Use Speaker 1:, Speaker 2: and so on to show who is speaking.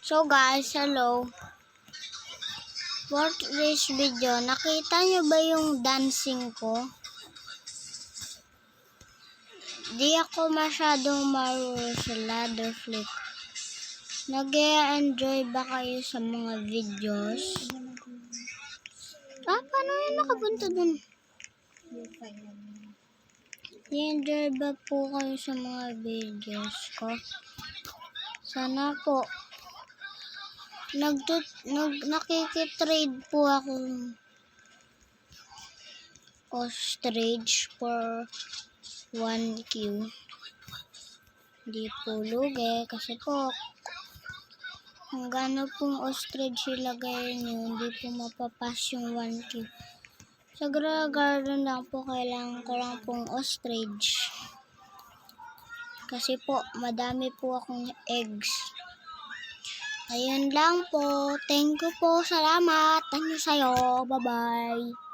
Speaker 1: So guys, hello. For this video, nakita nyo ba yung dancing ko? Di ako masyadong marunong sa ladder flip. Nag-e-enjoy ba kayo sa mga videos? Paano yun nakapunta dun? Nag-enjoy ba po kayo sa mga videos ko? Sana po. Nakikitrade po ako ostrich for 1Q. Hindi po lugi kasi po kung gano'n pong ostrich ilagay nyo, hindi po mapapas yung 1Q. Sa garden lang po, kailangan ko lang pong ostrich. Kasi po, madami po akong eggs. Ayun lang po. Thank you po. Salamat. Thank you sa'yo. Bye-bye.